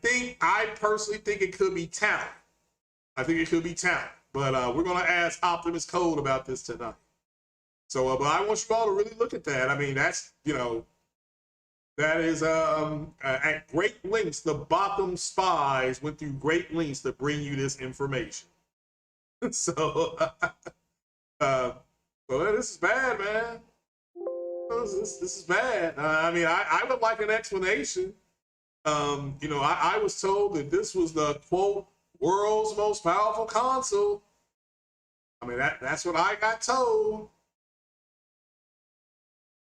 personally think it could be talent. I think it could be talent. But we're going to ask Optimus Code about this tonight. So, but I want you all to really look at that. I mean, that's, you know, that is at great lengths. The Botham spies went through great lengths to bring you this information. So, this is bad, man. This is bad. I mean, I would like an explanation. You know, I was told that this was the, quote, world's most powerful console. I mean, that's what I got told.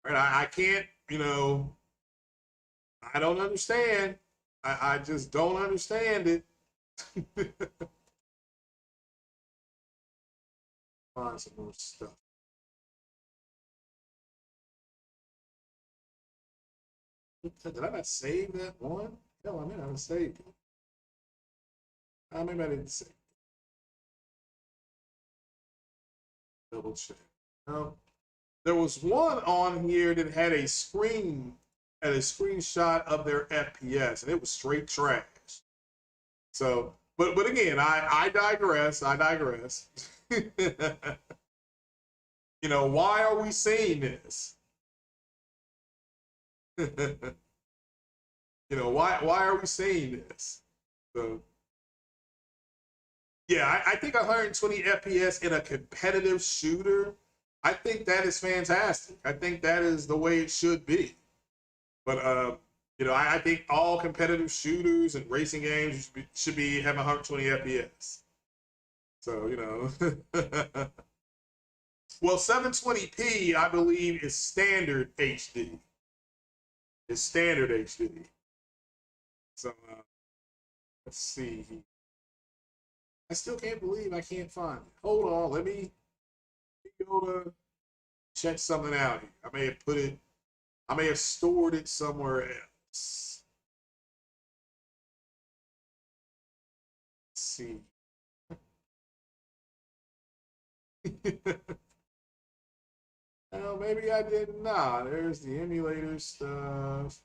Right? I can't, you know, I don't understand. I just don't understand it. Find some more stuff. Did I not save that one? No, I mean, I haven't saved it. Maybe I didn't save it. Double check. No. There was one on here that had a screenshot of their FPS, and it was straight trash. So, but again, I digress. I digress. You know, why are we saying this? You know, why are we saying this? So, yeah, I think 120 FPS in a competitive shooter, I think that is fantastic. I think that is the way it should be. But you know, I think all competitive shooters and racing games should be having 120 FPS. So, you know. Well, 720p, I believe, is standard HD. It's standard HD. So, let's see. I still can't believe I can't find it. Hold on, let me go to check something out here. I may have stored it somewhere else. Let's see. Oh, maybe I did not. There's the emulator stuff.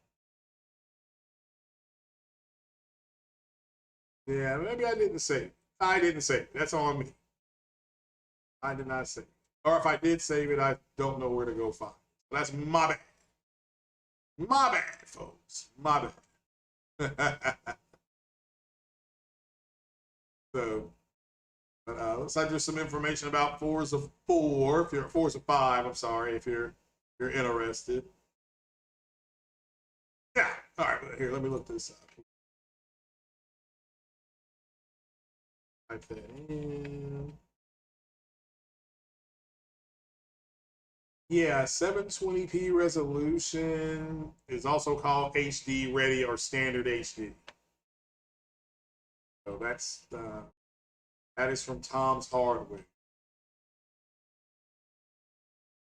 Yeah, maybe I didn't save it. I didn't save it. That's on me. I did not save it. Or if I did save it, I don't know where to go find it. That's my bad. My bad, folks. My bad. So, But looks like there's some information about Forza 4, if you're Forza 5, I'm sorry, if you're interested. Yeah. All right, here, let me look this up. Type that in. Yeah, 720p resolution is also called HD ready or standard HD. So that is from Tom's Hardware.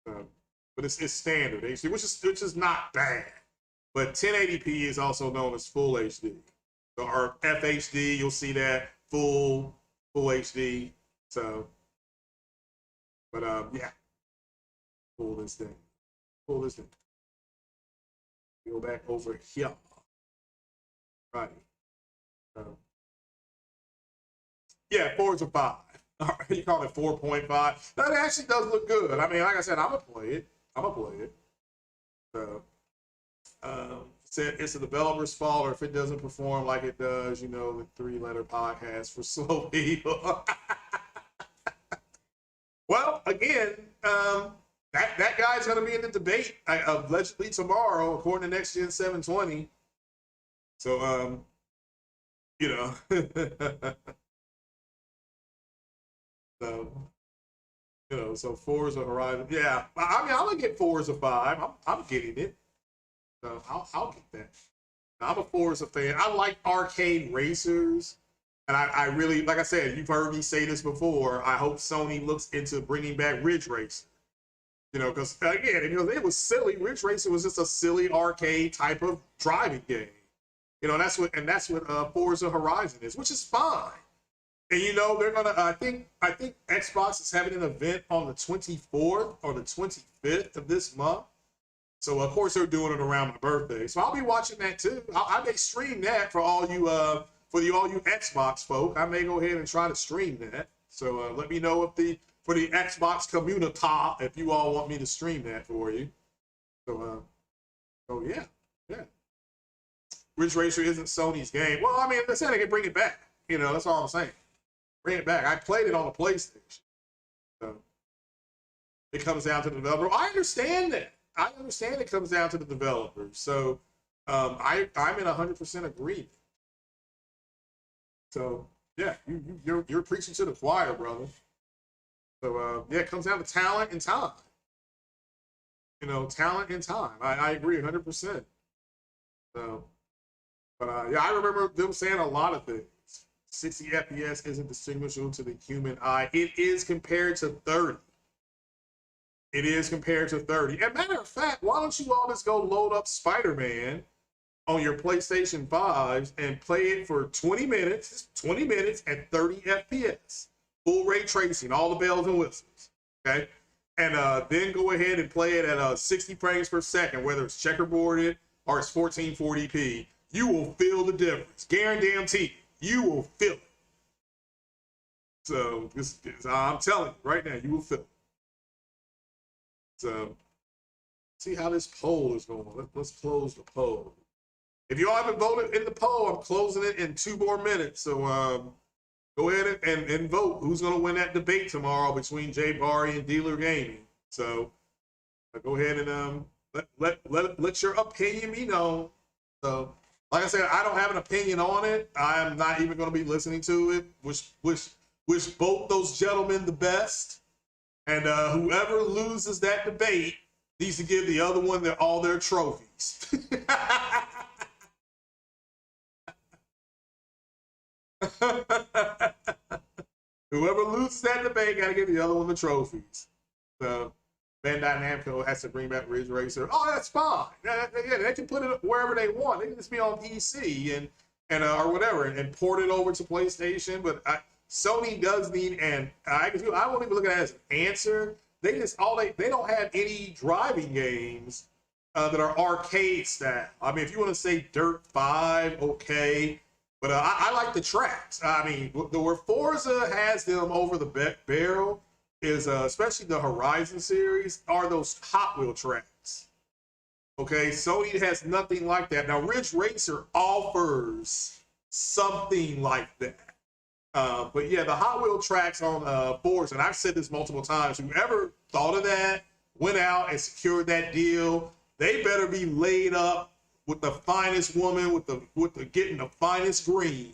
But it's standard HD, which is not bad. But 1080p is also known as full HD. So, or FHD, you'll see that full HD. So, but yeah, pull this thing. Pull this thing. Go back over here. Right. Yeah, Forza 5. You call it 4.5. That actually does look good. I mean, like I said, I'm going to play it. I'm going to play it. So, said it's the developer's fault, or if it doesn't perform like it does, you know, the three-letter podcast for slow people. Well, again, that guy's going to be in the debate allegedly tomorrow, according to Next Gen 720. So, you know, so so Forza Horizon. Yeah, I mean, I'm gonna get Forza 5. I'm getting it. So I'll get that. I'm a Forza fan. I like arcade racers. And I really, like I said, you've heard me say this before. I hope Sony looks into bringing back Ridge Racer. You know, because again, it was silly. Ridge Racer was just a silly arcade type of driving game. You know, that's what Forza Horizon is, which is fine. And you know, they're gonna. I think Xbox is having an event on the 24th or the 25th of this month. So of course they're doing it around my birthday. So I'll be watching that too. I may stream that for all you all you Xbox folk. I may go ahead and try to stream that. So let me know for the Xbox community if you all want me to stream that for you. So yeah. Ridge Racer isn't Sony's game. Well, I mean, they said they can bring it back. You know, that's all I'm saying. Bring it back. I played it on the PlayStation. So it comes down to the developer. I understand that. I understand it comes down to the developers. So I'm in 100% agreement. So yeah, you're preaching to the choir, brother. So yeah, it comes down to talent and time. You know, talent and time. I agree 100%. So, but yeah, I remember them saying a lot of things. 60 FPS isn't distinguishable to the human eye. It is compared to 30. It is compared to 30. As a matter of fact, why don't you all just go load up Spider-Man on your PlayStation 5s and play it for 20 minutes at 30 FPS. Full ray tracing, all the bells and whistles. Okay? And then go ahead and play it at 60 frames per second, whether it's checkerboarded or it's 1440p. You will feel the difference. Guarantee you will feel it. So I'm telling you right now, you will feel it. So see how this poll is going. Let's close the poll. If you all haven't voted in the poll, I'm closing it in 2 more minutes. So go ahead and vote. Who's going to win that debate tomorrow between Jay Barry and Dealer Gaming? So go ahead and let your opinion be known. So, like I said, I don't have an opinion on it. I'm not even going to be listening to it. Wish both those gentlemen the best. And whoever loses that debate needs to give the other one all their trophies. Whoever loses that debate got to give the other one the trophies. So Bandai Namco has to bring back Ridge Racer. Oh, that's fine. Yeah, they can put it wherever they want. They can just be on PC and or whatever and port it over to PlayStation. But Sony does need, and I won't even look at it as an answer. They don't have any driving games that are arcade style. I mean, if you want to say Dirt 5, okay. But I like the tracks. I mean, where Forza has them over the barrel is, especially the Horizon series, are those Hot Wheel tracks. Okay, Sony has nothing like that. Now, Ridge Racer offers something like that. But yeah, the Hot Wheel tracks on Forza, and I've said this multiple times, whoever thought of that, went out and secured that deal, they better be laid up with the finest woman, with the getting the finest green,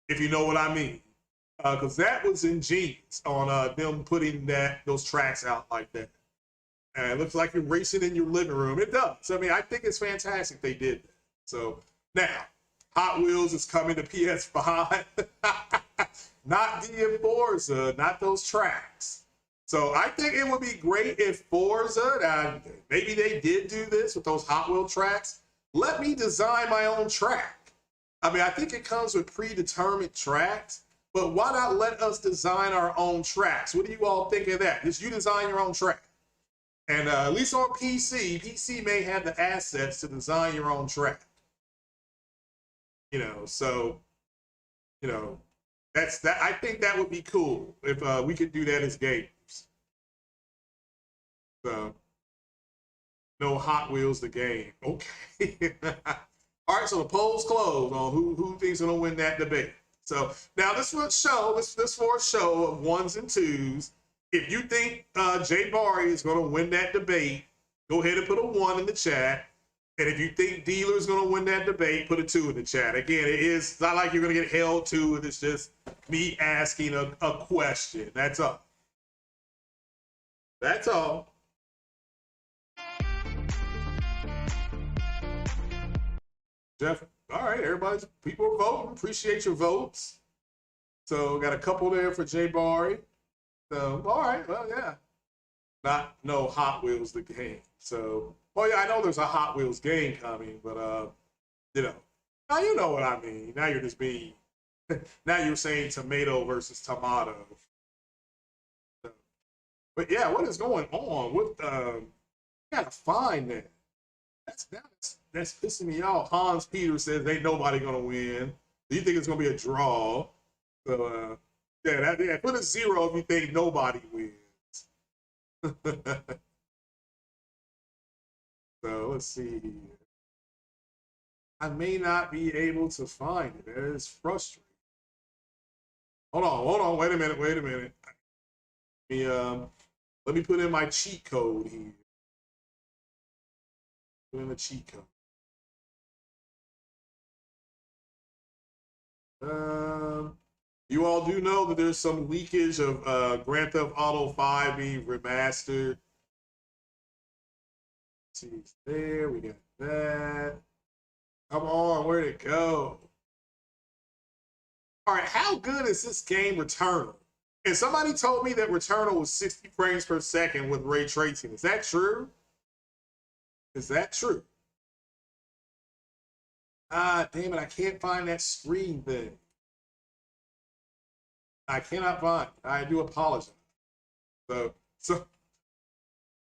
if you know what I mean. Because that was ingenious on them putting those tracks out like that. And it looks like you're racing in your living room. It does. I mean, I think it's fantastic they did that. So now, Hot Wheels is coming to PS5. Not the Forza, not those tracks. So I think it would be great if Forza, maybe they did do this with those Hot Wheel tracks. Let me design my own track. I mean, I think it comes with predetermined tracks, but why not let us design our own tracks? What do you all think of that? Just you design your own track. And at least on PC may have the assets to design your own track. You know, so, you know, that's that. I think that would be cool if we could do that as gamers. So, no Hot Wheels the game. Okay. All right, so the poll's closed on who thinks gonna win that debate. So now this for a show of ones and twos. If you think Jay Barry is gonna win that debate, go ahead and put a 1 in the chat. And if you think Dealer is gonna win that debate, put a 2 in the chat. Again, it's not like you're gonna get held to it. It's just me asking a question. That's all. That's all. Jeff, all right, people are voting. Appreciate your votes. So got a couple there for Jay Barry. So, all right, well, yeah. No Hot Wheels the game. So, well, yeah, I know there's a Hot Wheels game coming, but, you know, now you know what I mean. Now you're just being, now you're saying tomato versus tomato. So, but yeah, what is going on? Gotta find that. That's pissing me off. Hans Peter says ain't nobody gonna win. Do you think it's gonna be a draw? So put a 0 if you think nobody wins. So let's see. I may not be able to find it. That is frustrating. Hold on. Wait a minute. Let me put in my cheat code here. Put in the cheat code. You all do know that there's some leakage of Grand Theft Auto 5 being remastered. Let's see, there we got that. Come on, where'd it go? All right, how good is this game Returnal? And somebody told me that Returnal was 60 frames per second with ray tracing. Is that true? Is that true? Ah, damn it, I can't find that screen thing. I cannot find it. I do apologize. So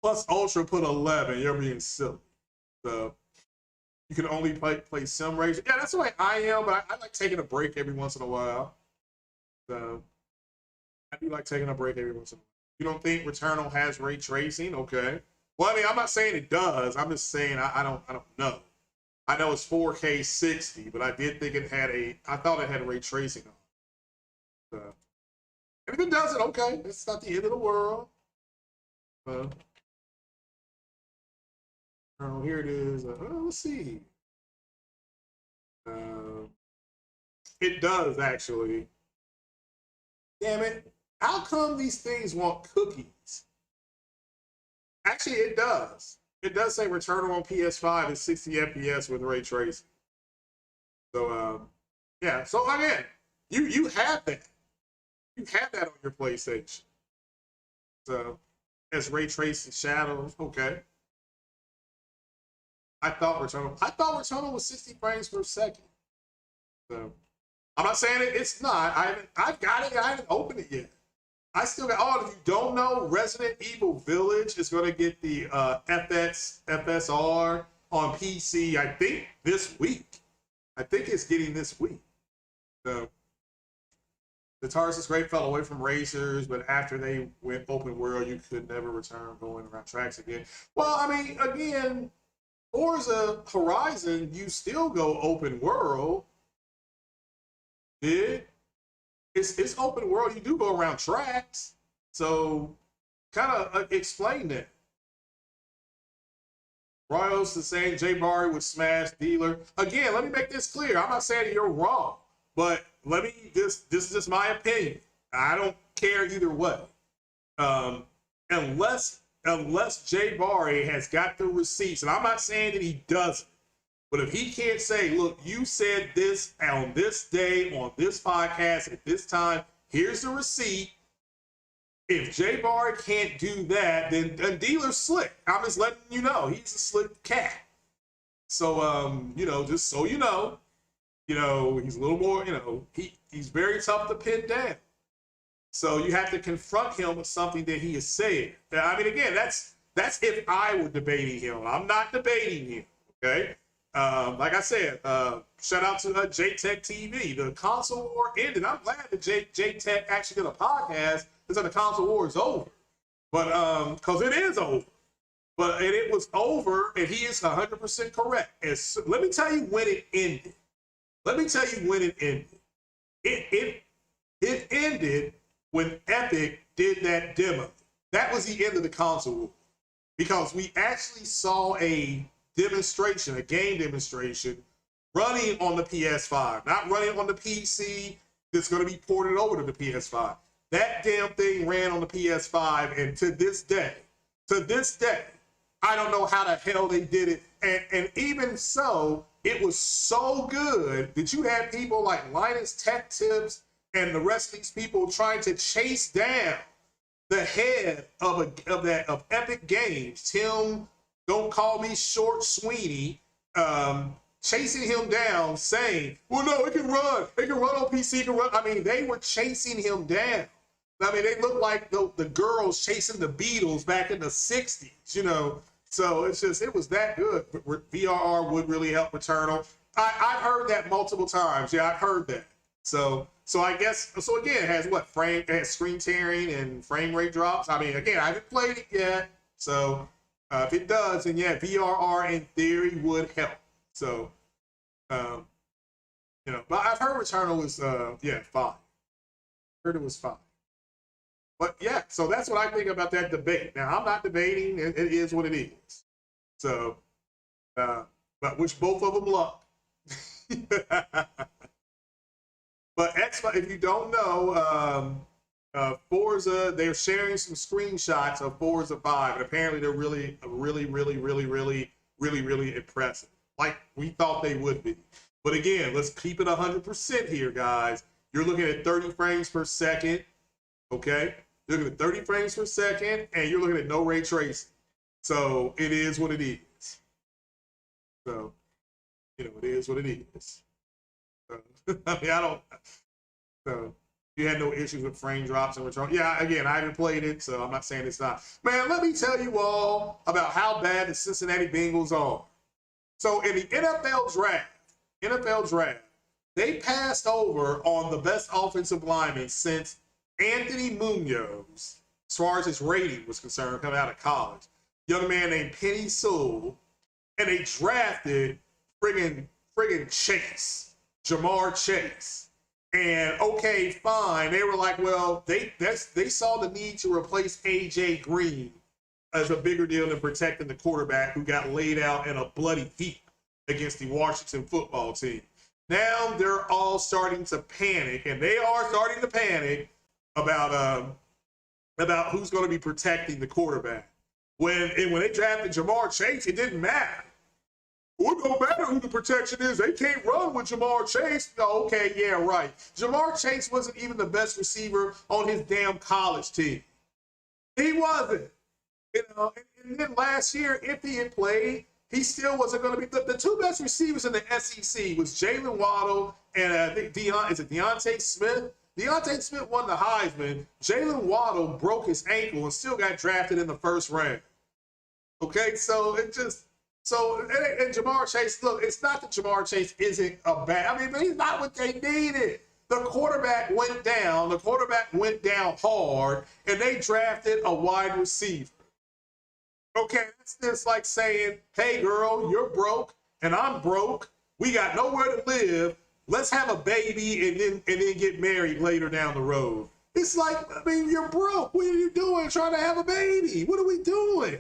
plus Ultra put 11. You're being silly. So you can only play sim race. Yeah, that's the way I am, but I like taking a break every once in a while. So I do like taking a break every once in a while. You don't think Returnal has ray tracing? Okay. Well, I mean, I'm not saying it does. I'm just saying I don't know. I know it's 4K 60, but I did think I thought it had ray tracing on. So, and if it doesn't, okay, it's not the end of the world. Oh, here it is. Let's see. It does actually. Damn it! How come these things want cookies? Actually, it does. It does say Returnal on PS5 is 60 FPS with ray tracing. So yeah. So again, you have that. You have that on your PlayStation. So as ray tracing shadows, okay. I thought Returnal was 60 frames per second. So I'm not saying it's not. I've got it. I haven't opened it yet. I still got. Oh, if you don't know, Resident Evil Village is going to get the FSR on PC. I think this week. I think it's getting this week. So the Taurus is great, fell away from racers, but after they went open world, you could never return going around tracks again. Well, I mean, again, Forza Horizon, you still go open world. Did? it's open world. You do go around tracks, so kind of explain that. Royals is saying Jay Barry would smash Dealer. Again, let me make this clear. I'm not saying you're wrong, but this is just my opinion. I don't care either way. Unless Jay Barry has got the receipts, and I'm not saying that he doesn't, but if he can't say, look, you said this on this day, on this podcast, at this time, here's the receipt. If Jay Barry can't do that, then Dealer's slick. I'm just letting you know, he's a slick cat. So, just so you know, he's a little more, he's very tough to pin down. So you have to confront him with something that he has said. I mean, again, that's if I were debating him. I'm not debating him, okay? Like I said, shout out to JTech TV. The console war ended. I'm glad that JTech actually did a podcast because the console war is over. But because it is over. And it was over, and he is 100% correct. Let me tell you when it ended. It ended when Epic did that demo. That was the end of the console war. Because we actually saw a demonstration, a game demonstration, running on the PS5, not running on the PC that's going to be ported over to the PS5. That damn thing ran on the PS5, and to this day, I don't know how the hell they did it. And even so, it was so good that you had people like Linus Tech Tips and the rest of these people trying to chase down the head of Epic Games, Tim, don't call me Short Sweeney, chasing him down, saying, well, no, it can run on PC, it can run. I mean, they were chasing him down. I mean, they look like the girls chasing the Beatles back in the 60s, So it was that good. VRR would really help Returnal. I've heard that multiple times. Yeah, I've heard that. So I guess, again, it has screen tearing and frame rate drops. I mean, again, I haven't played it yet. So if it does, then yeah, VRR in theory would help. So, but I've heard Returnal was, fine. Heard it was fine. But yeah, so that's what I think about that debate. Now, I'm not debating. It is what it is. So, but which both of them love. But if you don't know, Forza, they're sharing some screenshots of Forza 5, and apparently they're really impressive. Like we thought they would be. But again, let's keep it 100% here, guys. You're looking at 30 frames per second, okay? You're looking at 30 frames per second, and you're looking at no ray tracing. So it is what it is. So, it is what it is. So, I mean, so you had no issues with frame drops and return. Yeah, again, I haven't played it, so I'm not saying it's not. Man, let me tell you all about how bad the Cincinnati Bengals are. So in the NFL draft, they passed over on the best offensive lineman since Anthony Munoz, as far as his rating was concerned, coming out of college. Young man named Penny Sewell, and they drafted friggin' Chase, Jamar Chase. And okay, fine. They were like, well, they saw the need to replace AJ Green as a bigger deal than protecting the quarterback who got laid out in a bloody heap against the Washington football team. Now they're all starting to panic, and they are starting to panic about who's going to be protecting the quarterback. When they drafted Jamar Chase, it didn't matter. Well, it don't matter who the protection is. They can't run with Jamar Chase. Oh, okay, yeah, right. Jamar Chase wasn't even the best receiver on his damn college team. He wasn't. And then last year, if he had played, he still wasn't going to be. The two best receivers in the SEC was Jalen Waddle and I think Deontay Smith? Deontay Smith won the Heisman. Jalen Waddle broke his ankle and still got drafted in the first round. Okay, so and Jamar Chase, look, it's not that Jamar Chase isn't a bad, but he's not what they needed. The quarterback went down hard, and they drafted a wide receiver. Okay, that's just like saying, hey, girl, you're broke, and I'm broke. We got nowhere to live. let's have a baby and then get married later down the road. It's like, I mean, you're broke. What are you doing trying to have a baby? What are we doing?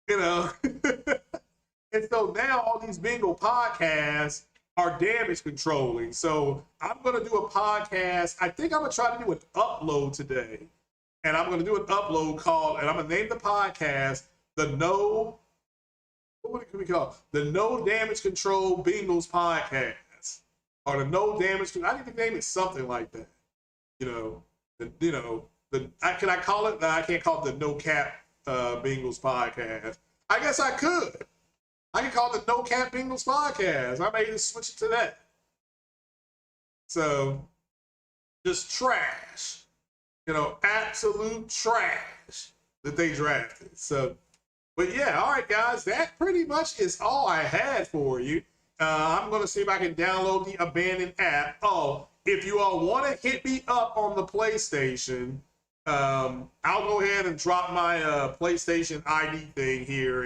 You know? And so now all these bingo podcasts are damage controlling. So I'm going to do a podcast. I think I'm going to try to do an upload today. And I'm going to do an upload called, and I'm going to name the podcast what can we call it? The No Damage Control Bengals Podcast. Or the No Damage, I need to name it something like that. Can I call it? I can't call it the No Cap Bengals Podcast. I guess I could. I can call it the No Cap Bengals Podcast. I may just switch it to that. So, just trash. Absolute trash that they drafted. So, but yeah, all right, guys, that pretty much is all I had for you. I'm going to see if I can download the abandoned app. Oh, if you all want to hit me up on the PlayStation, I'll go ahead and drop my PlayStation ID thing here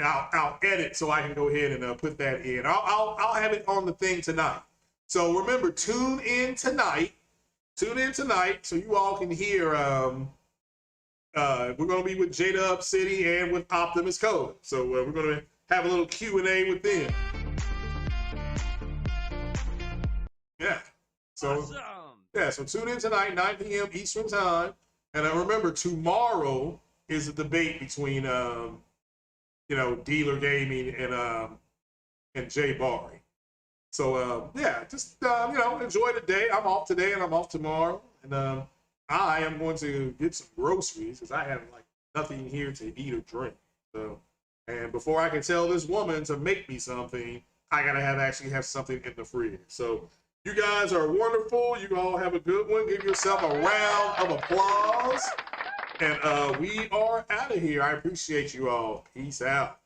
I'll edit so I can go ahead and put that in. I'll have it on the thing tonight. So remember, tune in tonight so you all can hear. We're going to be with J-Dub City and with Optimus Code. So we're going to have a little Q&A with them. Yeah. So, awesome. Yeah, so tune in tonight, 9 p.m. Eastern Time. And remember, tomorrow is a debate between, Dealer Gaming and Jay Barry. So, just, enjoy the day. I'm off today and I'm off tomorrow. And I am going to get some groceries because I have, nothing here to eat or drink. So, and before I can tell this woman to make me something, I got to actually have something in the fridge. So, you guys are wonderful. You all have a good one. Give yourself a round of applause. And we are out of here. I appreciate you all. Peace out.